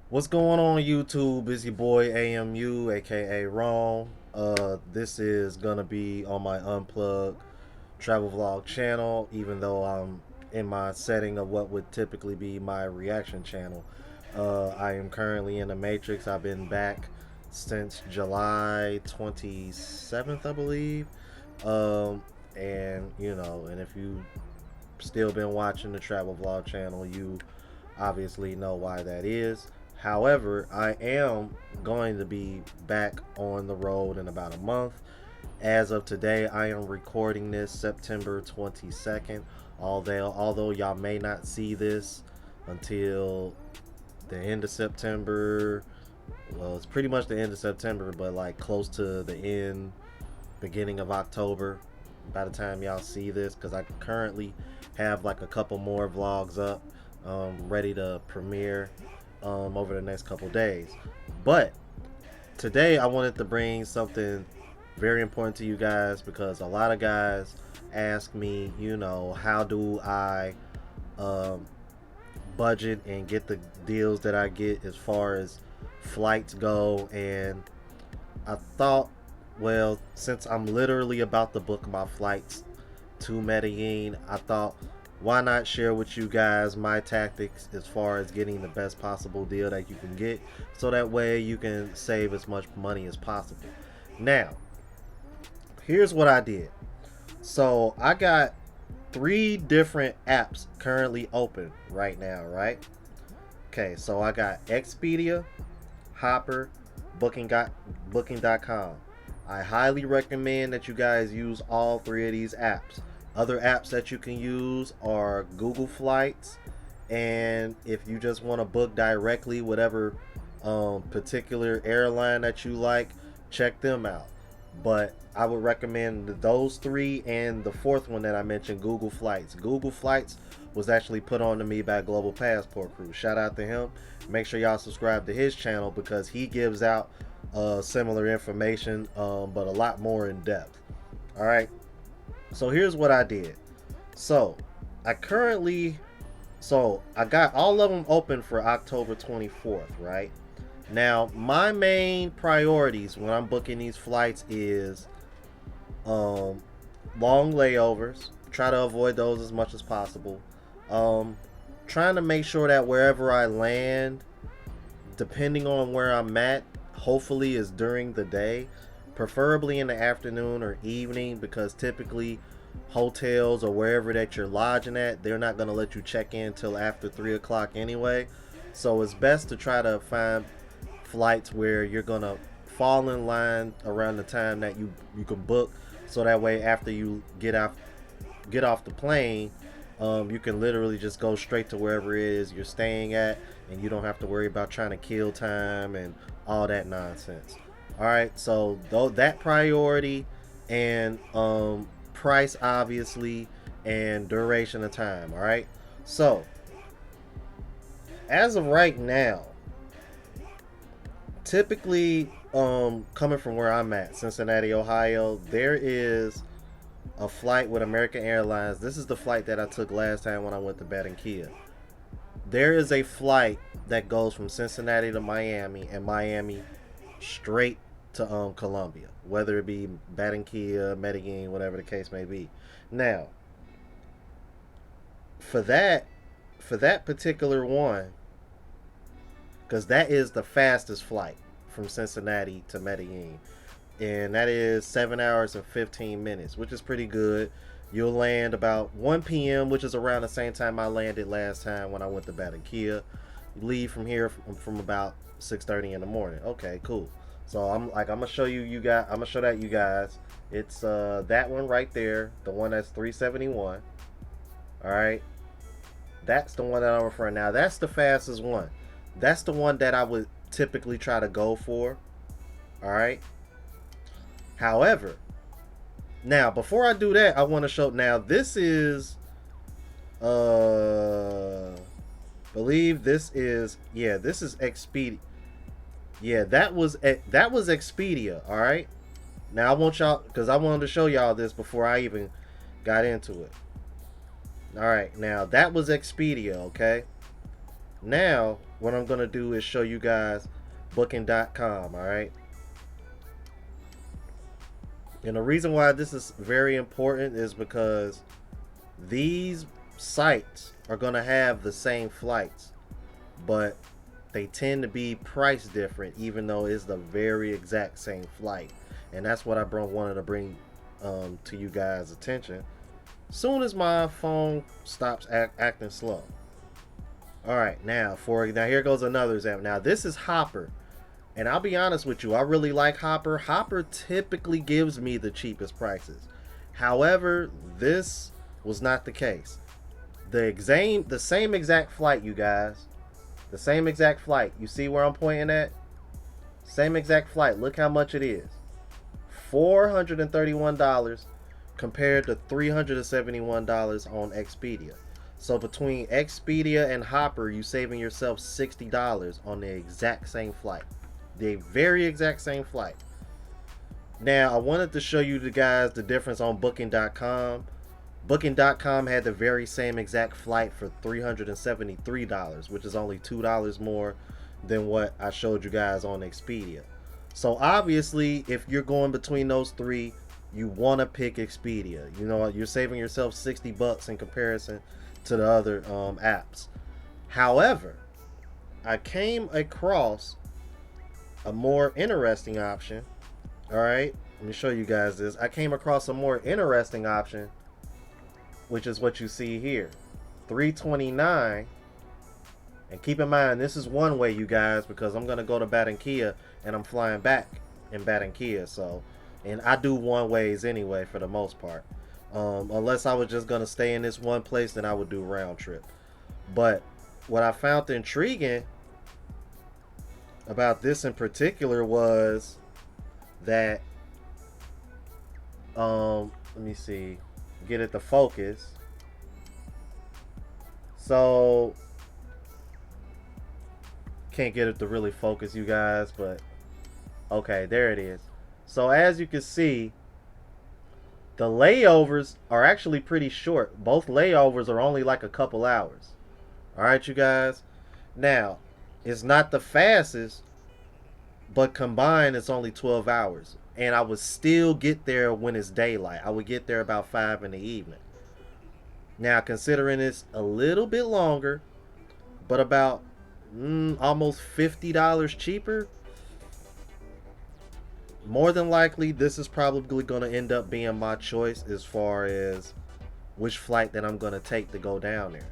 What's going on YouTube? It's your boy AMU, aka Ron. This is gonna be on my unplugged travel vlog channel, even though I'm in my setting of what would typically be my reaction channel. I am currently in the Matrix. I've been back since July 27th, I believe. Um, and and if you still been watching the travel vlog channel, you obviously know why that is. However, I am going to be back on the road in about a month. As of today, I am recording this September 22nd. Although y'all may not see this until the end of September. Well, it's pretty much the end of September, but like close to the end, beginning of October by the time y'all see this, because I currently have like a couple more vlogs up, ready to premiere over the next couple days. But today I wanted to bring something very important to you guys, because a lot of guys ask me, how do I um, budget and get the deals that I get as far as flights go. And I thought, well, since I'm literally about to book my flights to Medellin, I thought, why not share with you guys my tactics as far as getting the best possible deal that you can get, so that way you can save as much money as possible. Now, here's what I did. So I got three different apps currently open right now, right? Okay, so I got Expedia, Hopper, Booking.com. I highly recommend that you guys use all three of these apps. Other apps that you can use are Google Flights, and if you just want to book directly whatever particular airline that you like, check them out. But I would recommend those three, and the fourth one that I mentioned, Google Flights. Google Flights was actually put on to me by Global Passport Crew. Shout out to him. Make sure y'all subscribe to his channel, because he gives out similar information, but a lot more in depth. All right. So here's what I did. So I currently, so I got all of them open for October 24th, right? Now, my main priorities when I'm booking these flights is um, long layovers. Try to avoid those as much as possible. Um, Trying to make sure that wherever I land, depending on where I'm at, hopefully is during the day, preferably in the afternoon or evening, because typically hotels or wherever that you're lodging at, they're not going to let you check in till after 3 o'clock anyway. So it's best to try to find flights where you're going to fall in line around the time that you can book, so that way after you get off the plane, you can literally just go straight to wherever it is you're staying at, and you don't have to worry about trying to kill time and all that nonsense. All right, so though that priority, and price obviously, and duration of time. All right, so as of right now, typically, coming from where I'm at, Cincinnati, Ohio, there is a flight with American Airlines. This is the flight that I took last time when I went to Barranquilla. There is a flight that goes from Cincinnati to Miami, and Miami straight to Colombia, whether it be Barranquilla, Medellin, whatever the case may be. Now, for that for that particular one, because that is the fastest flight from Cincinnati to Medellin, and that is 7 hours and 15 minutes, which is pretty good. You'll land about 1 p.m., which is around the same time I landed last time when I went to Barranquilla. You leave from here from about 6:30 in the morning. Okay, cool. So I'm gonna show I'm gonna show that you guys. It's that one right there, the one that's 371. All right, that's the one that I'm referring now. That's the fastest one. That's the one that I would typically try to go for. All right. However, now before I do that, I want to show. Now this is, uh, believe this is, yeah, this is Expedia. Yeah, that was Expedia. All right. Now I want y'all, because I wanted to show y'all this before I even got into it. All right. Now that was Expedia. Okay. Now, what I'm going to do is show you guys booking.com, all right? And the reason why this is very important is because these sites are going to have the same flights, but they tend to be price different, even though it's the very exact same flight. And that's what I wanted to bring to you guys' attention. Soon as my phone stops acting slow. All right, now here goes another example. Now this is Hopper, and I'll be honest with you, I really like Hopper. Hopper typically gives me the cheapest prices. However, this was not the case. The same exact flight, you guys. The same exact flight. You see where I'm pointing at? Same exact flight. Look how much it is. $431 compared to $371 on Expedia. So between Expedia and Hopper, you saving yourself $60 on the exact same flight. The very exact same flight. Now, I wanted to show you guys the difference on Booking.com. Booking.com had the very same exact flight for $373, which is only $2 more than what I showed you guys on Expedia. So obviously, if you're going between those three, you want to pick Expedia. You know, you're saving yourself $60 in comparison to the other apps. However, I came across a more interesting option. All right, let me show you guys this. I came across a more interesting option, which is what you see here, $329. And keep in mind, this is one way, you guys, because I'm gonna go to Barranquilla and I'm flying back in Barranquilla. So, and I do one ways anyway for the most part. Unless I was just gonna stay in this one place, then I would do round trip. But what I found intriguing about this in particular was that let me see, get it to focus. So can't get it to really focus, you guys, but okay, there it is. So as you can see, the layovers are actually pretty short. Both layovers are only like a couple hours. All right, you guys. Now, it's not the fastest, but combined it's only 12 hours. And I would still get there when it's daylight. I would get there about 5 in the evening. Now, considering it's a little bit longer, but about almost $50 cheaper, more than likely this is probably going to end up being my choice as far as which flight that I'm going to take to go down there.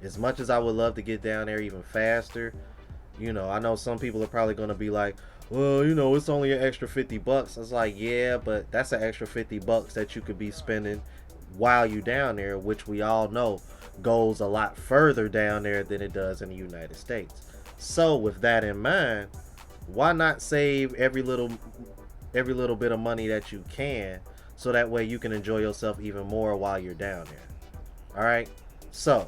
As much as I would love to get down there even faster, you know, I know some people are probably going to be like, well, you know, it's only an extra $50. I was like, yeah, but that's an extra $50 that you could be spending while you down there, which we all know goes a lot further down there than it does in the United States. So with that in mind, why not save every little bit of money that you can, so that way you can enjoy yourself even more while you're down there. All right, so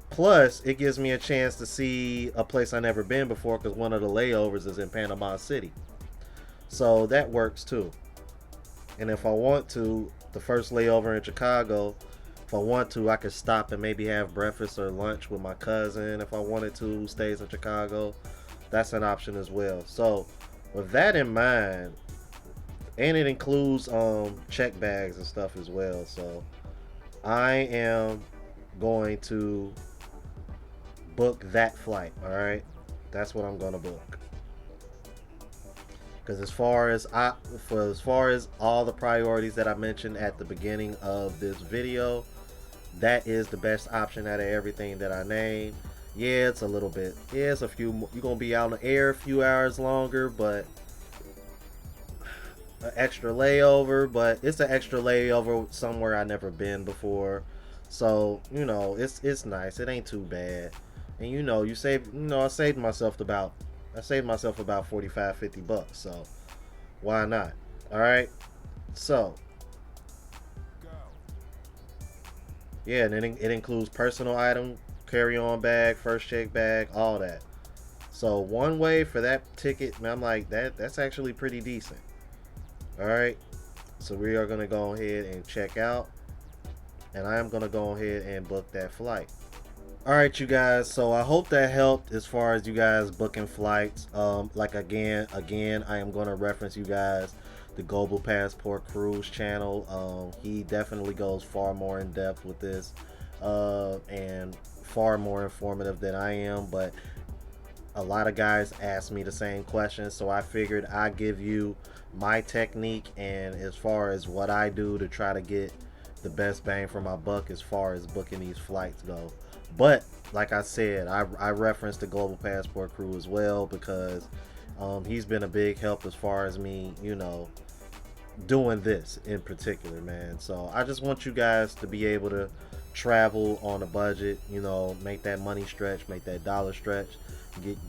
plus it gives me a chance to see a place I never been before, because one of the layovers is in Panama City, so that works too. And if I want to, the first layover in Chicago, if I want to, I could stop and maybe have breakfast or lunch with my cousin if I wanted to, who stays in Chicago. That's an option as well. So with that in mind, and it includes check bags and stuff as well, so I am going to book that flight. All right, that's what I'm gonna book, because as far as all the priorities that I mentioned at the beginning of this video, that is the best option out of everything that I named. Yeah, it's a little bit. Yeah, it's a few. You're gonna be out in the air a few hours longer, but an extra layover. But it's an extra layover somewhere I never been before, so you know it's nice. It ain't too bad, and you know I saved myself about 45, $50. So why not? All right. So yeah, and then it includes personal item, carry-on bag, first check bag, all that. So one way for that ticket, man, I'm like, that's actually pretty decent. All right, so we are gonna go ahead and check out, and I am gonna go ahead and book that flight. All right, you guys. So I hope that helped as far as you guys booking flights. Like again, I am going to reference you guys the Global Passport Cruise channel. He definitely goes far more in depth with this, and far more informative than I am. But a lot of guys ask me the same question, so I figured I'd give you my technique and as far as what I do to try to get the best bang for my buck as far as booking these flights go. But like I said, I referenced the Global Passport crew as well because he's been a big help as far as me, doing this in particular, man. So I just want you guys to be able to travel on a budget, make that money stretch, make that dollar stretch,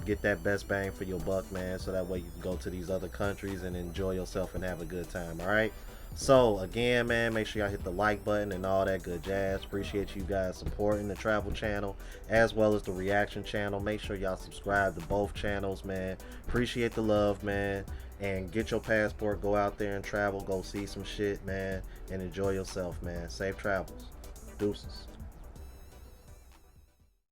get that best bang for your buck, man. So that way you can go to these other countries and enjoy yourself and have a good time. All right. So again, man, make sure y'all hit the like button and all that good jazz. Appreciate you guys supporting the travel channel as well as the reaction channel. Make sure y'all subscribe to both channels, man. Appreciate the love, man. And get your passport, go out there and travel, go see some shit, man, and enjoy yourself, man. Safe travels. Deuces.